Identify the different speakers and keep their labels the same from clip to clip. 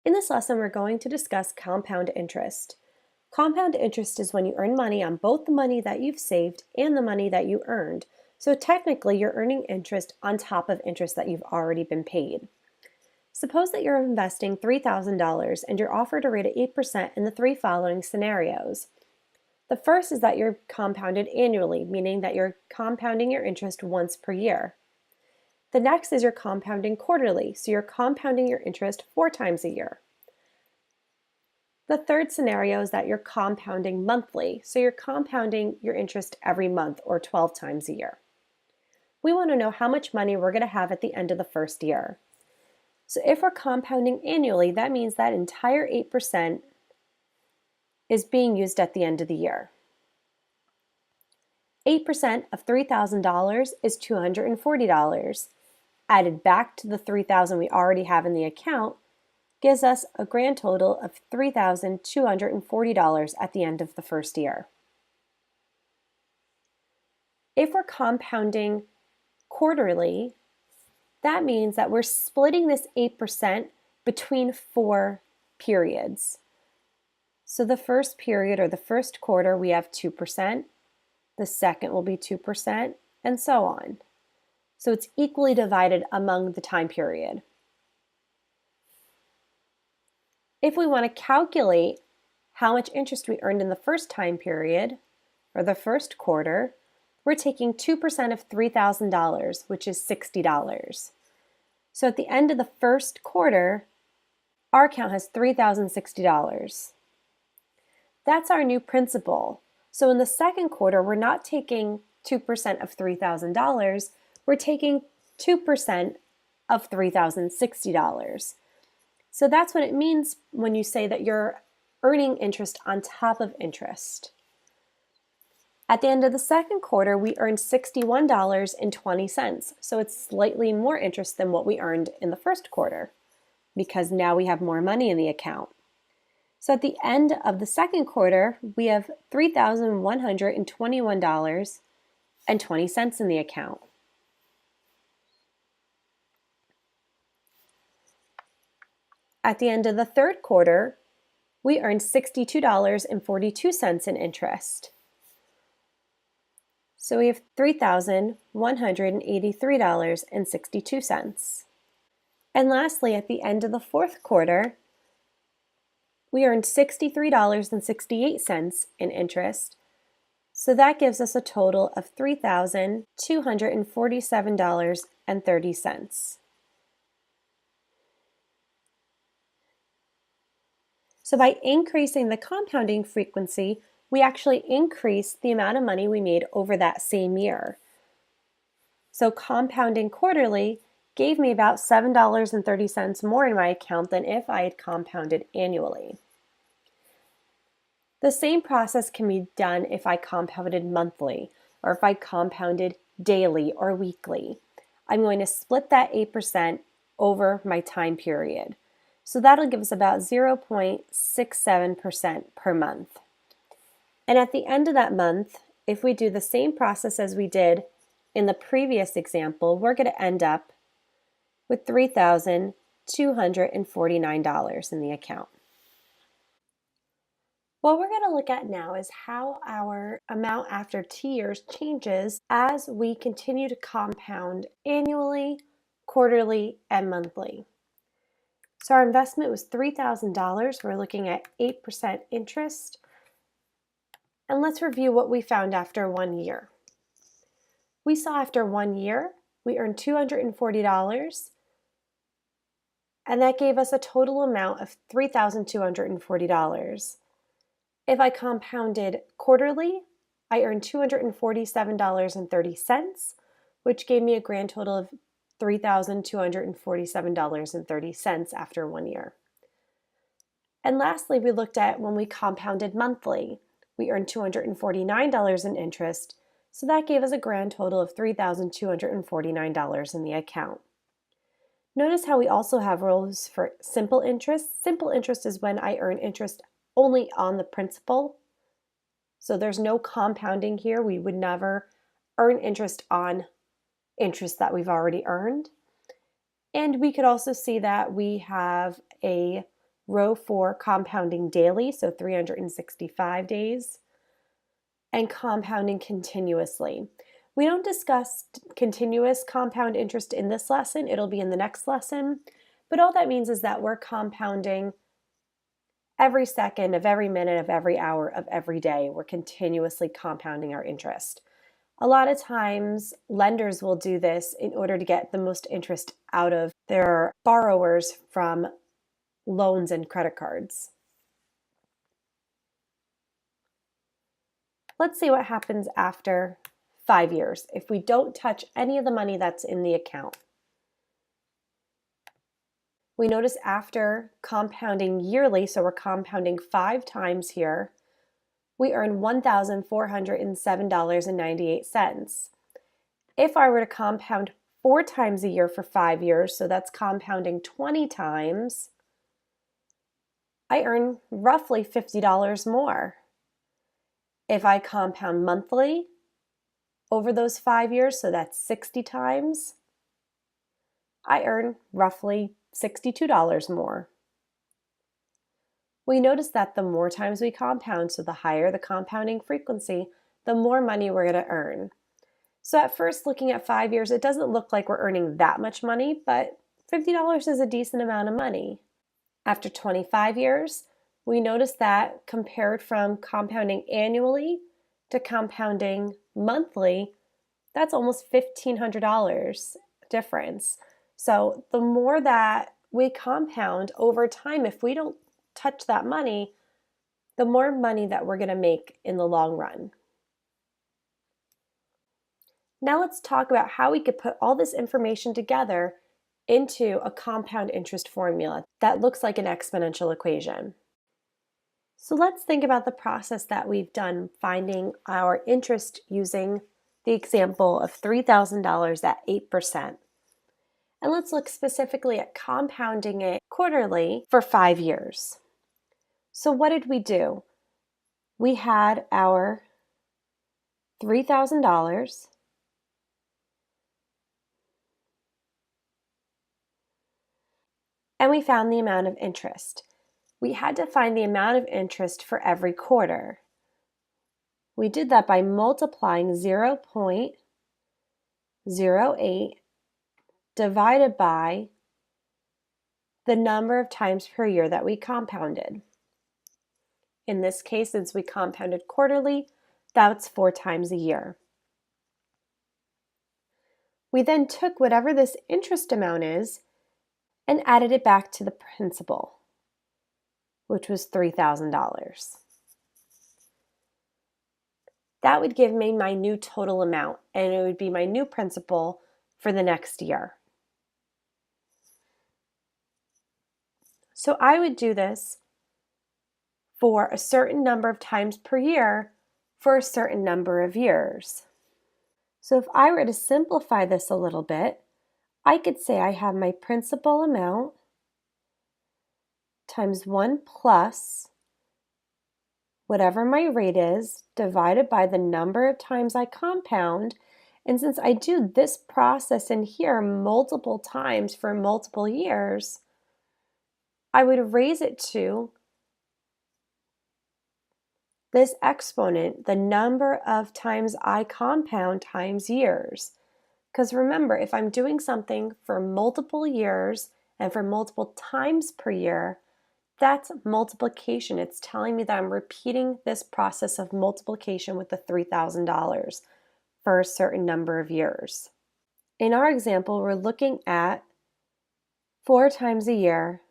Speaker 1: In this lesson, we're going to discuss compound interest. Compound interest is when you earn money on both the money that you've saved and the money that you earned. So technically, you're earning interest on top of interest that you've already been paid. Suppose that you're investing $3,000 and you're offered a rate of 8% in the three following scenarios. The first is that you're compounded annually, meaning that you're compounding your interest once per year. The next is you're compounding quarterly, so you're compounding your interest 4 times a year. The third scenario is that you're compounding monthly, so you're compounding your interest every month or 12 times a year. We want to know how much money we're going to have at the end of the first year. So if we're compounding annually, that means that entire 8% is being used at the end of the year. 8% of $3,000 is $240. Added back to the $3,000 we already have in the account gives us a grand total of $3,240 at the end of the first year. If we're compounding quarterly, that means that we're splitting this 8% between 4 periods. So the first period or the first quarter we have 2%, the second will be 2%, and so on. So it's equally divided among the time period. If we want to calculate how much interest we earned in the first time period, or the first quarter, we're taking 2% of $3,000, which is $60. So at the end of the first quarter, our account has $3,060. That's our new principal. So in the second quarter, we're not taking 2% of $3,000, we're taking 2% of $3,060. So that's what it means when you say that you're earning interest on top of interest. At the end of the second quarter, we earned $61.20. So it's slightly more interest than what we earned in the first quarter because now we have more money in the account. So at the end of the second quarter, we have $3,121.20 in the account. At the end of the third quarter, we earned $62.42 in interest. So we have $3,183.62. And lastly, at the end of the fourth quarter, we earned $63.68 in interest. So that gives us a total of $3,247.30. So by increasing the compounding frequency, we actually increased the amount of money we made over that same year. So compounding quarterly gave me about $7.30 more in my account than if I had compounded annually. The same process can be done if I compounded monthly or if I compounded daily or weekly. I'm going to split that 8% over my time period. So that'll give us about 0.67% per month. And at the end of that month, if we do the same process as we did in the previous example, we're going to end up with $3,249 in the account. What we're going to look at now is how our amount after 2 years changes as we continue to compound annually, quarterly, and monthly. So our investment was $3,000. We're looking at 8% interest. And let's review what we found after 1 year. We saw after 1 year, we earned $240, and that gave us a total amount of $3,240. If I compounded quarterly, I earned $247.30, which gave me a grand total of $3,247.30 after 1 year. And lastly, we looked at when we compounded monthly. We earned $249 in interest, so that gave us a grand total of $3,249 in the account. Notice how we also have rules for simple interest. Simple interest is when I earn interest only on the principal. So there's no compounding here. We would never earn interest on interest that we've already earned. And we could also see that we have a row 4, compounding daily, so 365 days, and compounding continuously. We don't discuss continuous compound interest in this lesson. It'll be in the next lesson. But all that means is that we're compounding every second of every minute of every hour of every day. We're continuously compounding our interest. A lot of times, lenders will do this in order to get the most interest out of their borrowers from loans and credit cards. Let's see what happens after 5 years if we don't touch any of the money that's in the account. We notice after compounding yearly, so we're compounding 5 times here, we earn $1,407.98. If I were to compound 4 times a year for 5 years, so that's compounding 20 times, I earn roughly $50 more. If I compound monthly over those 5 years, so that's 60 times, I earn roughly $62 more. We notice that the more times we compound, so the higher the compounding frequency, the more money we're going to earn. So at first, looking at 5 years, it doesn't look like we're earning that much money, but $50 is a decent amount of money. After 25 years, we notice that compared from compounding annually to compounding monthly, that's almost $1,500 difference. So the more that we compound over time, if we don't touch that money, the more money that we're going to make in the long run. Now let's talk about how we could put all this information together into a compound interest formula that looks like an exponential equation. So let's think about the process that we've done finding our interest using the example of $3,000 at 8%. And let's look specifically at compounding it quarterly for 5 years. So what did we do? We had our $3,000 and we found the amount of interest. We had to find the amount of interest for every quarter. We did that by multiplying 0.08 divided by the number of times per year that we compounded. In this case, since we compounded quarterly, that's 4 times a year. We then took whatever this interest amount is and added it back to the principal, which was $3,000. That would give me my new total amount, and it would be my new principal for the next year. So I would do this for a certain number of times per year for a certain number of years. So if I were to simplify this a little bit, I could say I have my principal amount times 1 plus whatever my rate is divided by the number of times I compound. And since I do this process in here multiple times for multiple years, I would raise it to this exponent, the number of times I compound times years. Because remember, if I'm doing something for multiple years and for multiple times per year, that's multiplication. It's telling me that I'm repeating this process of multiplication with the $3,000 for a certain number of years. In our example, we're looking at 4 times a year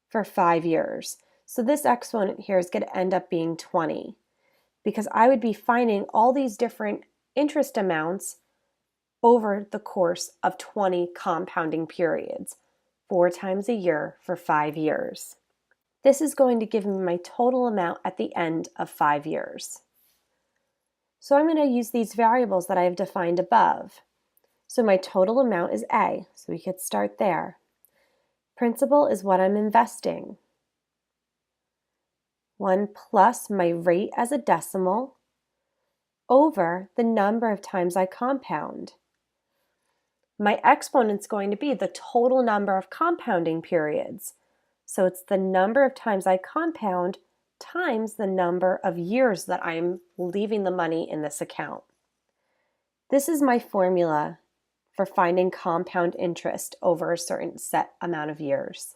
Speaker 1: for 5 years. So this exponent here is going to end up being 20 because I would be finding all these different interest amounts over the course of 20 compounding periods, 4 times a year for 5 years. This is going to give me my total amount at the end of 5 years. So I'm going to use these variables that I have defined above. So my total amount is A, so we could start there. Principal is what I'm investing. 1 plus my rate as a decimal over the number of times I compound. My exponent's going to be the total number of compounding periods. So it's the number of times I compound times the number of years that I'm leaving the money in this account. This is my formula for finding compound interest over a certain set amount of years.